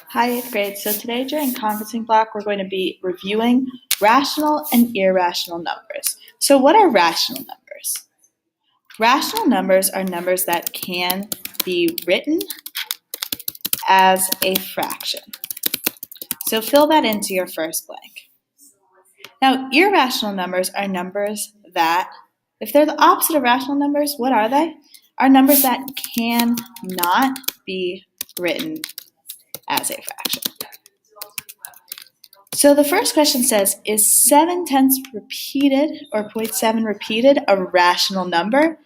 Hi, 8th grade. So today during conferencing block, we're going to be reviewing rational and irrational numbers. So what are rational numbers? Rational numbers are numbers that can be written as a fraction. So fill that into your first blank. Now, irrational numbers are numbers that, if they're the opposite of rational numbers, what are they? Are numbers that cannot be written as a fraction. So the first question says, is 7/10 repeated or 0.7 repeated a rational number?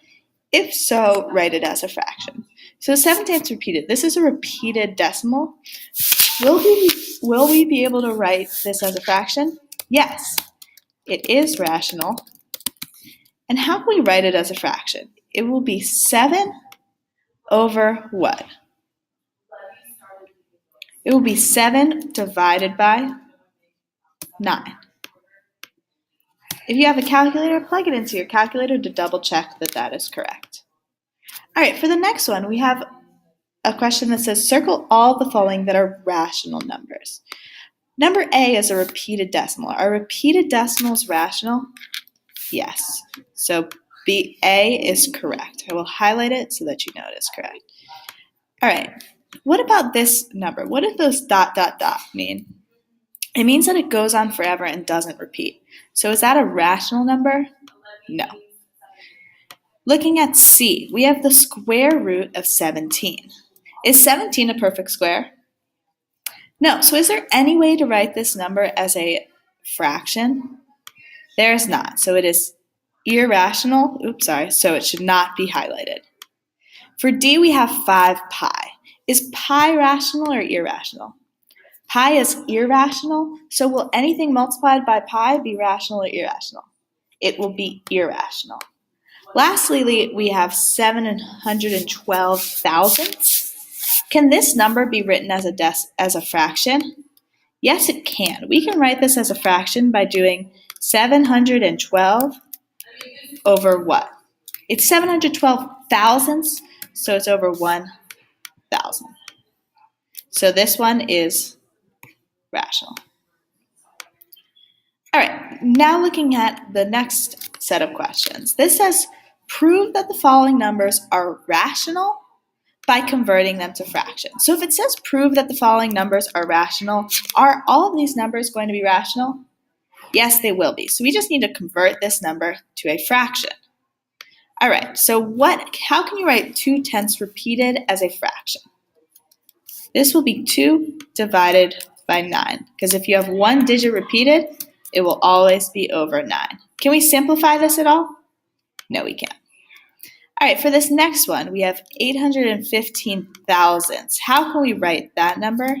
If so, write it as a fraction. So 7/10 repeated. This is a repeated decimal. Will we be able to write this as a fraction? Yes, it is rational. And how can we write it as a fraction? It will be 7 over what? It will be 7 divided by 9. If you have a calculator, plug it into your calculator to double check that that is correct. All right, for the next one, we have a question that says, circle all the following that are rational numbers. Number A is a repeated decimal. Are repeated decimals rational? Yes. So A is correct. I will highlight it so that you know it is correct. All right, what about this number? What does those ... mean? It means that it goes on forever and doesn't repeat. So is that a rational number? No. Looking at C, we have the square root of 17. Is 17 a perfect square? No. So is there any way to write this number as a fraction? There is not. So it is irrational. So it should not be highlighted. For D, we have 5 pi. Is pi rational or irrational? Pi is irrational, so will anything multiplied by pi be rational or irrational? It will be irrational. Lastly, we have 712 thousandths. Can this number be written as a fraction? Yes, it can. We can write this as a fraction by doing 712 over what? It's 712 thousandths, so it's over 1,000. So this one is rational. All right, now looking at the next set of questions. This says, prove that the following numbers are rational by converting them to fractions. So if it says prove that the following numbers are rational, are all of these numbers going to be rational? Yes, they will be. So we just need to convert this number to a fraction. All right, so how can you write 2/10 repeated as a fraction? This will be 2 divided by 9, because if you have one digit repeated, it will always be over 9. Can we simplify this at all? No, we can't. All right, for this next one, we have 815 thousandths. How can we write that number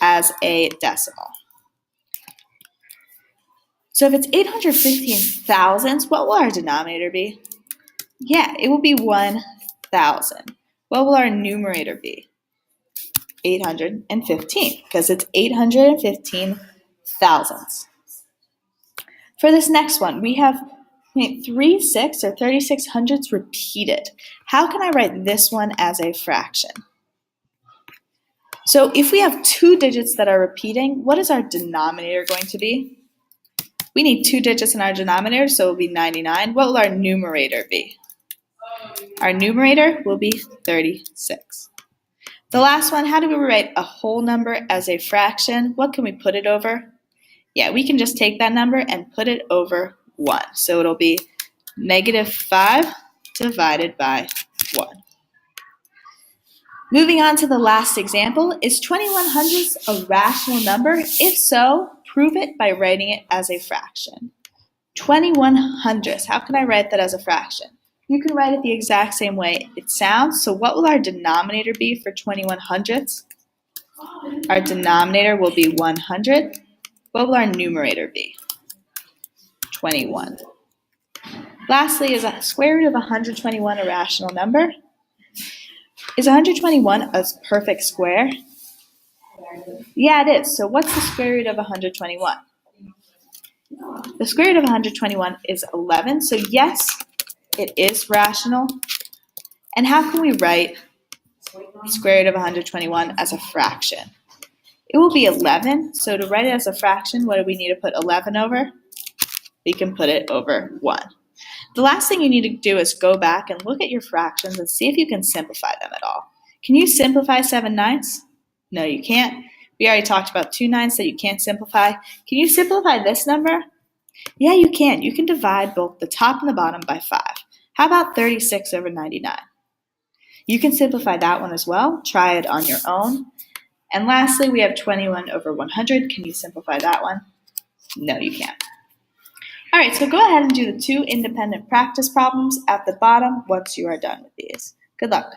as a decimal? So if it's 815 thousandths, what will our denominator be? Yeah, it will be 1,000. What will our numerator be? 815, because it's 815 thousandths. For this next one, we have 36 or 36 hundredths repeated. How can I write this one as a fraction? So if we have two digits that are repeating, what is our denominator going to be? We need 2 digits in our denominator, so it will be 99. What will our numerator be? Our numerator will be 36. The last one, how do we write a whole number as a fraction? What can we put it over? Yeah, we can just take that number and put it over 1. So it'll be -5 divided by 1. Moving on to the last example, is 21 hundredths a rational number? If so, prove it by writing it as a fraction. 21 hundredths, how can I write that as a fraction? You can write it the exact same way it sounds. So what will our denominator be for 21 hundredths? Our denominator will be 100. What will our numerator be? 21. Lastly, is a square root of 121 a rational number? Is 121 a perfect square? Yeah, it is. So what's the square root of 121? The square root of 121 is 11. So yes, it is rational. And how can we write square root of 121 as a fraction. It will be 11, so to write it as a fraction, what do we need to put 11 over? We can put it over 1. The last thing you need to do is go back and look at your fractions and see if you can simplify them at all. Can you simplify 7/9? No, you can't. We already talked about 2/9 that you can't simplify. Can you simplify this number? Yeah, you can. You can divide both the top and the bottom by 5. How about 36 over 99? You can simplify that one as well. Try it on your own. And lastly, we have 21 over 100. Can you simplify that one? No, you can't. All right, so go ahead and do the 2 independent practice problems at the bottom once you are done with these. Good luck.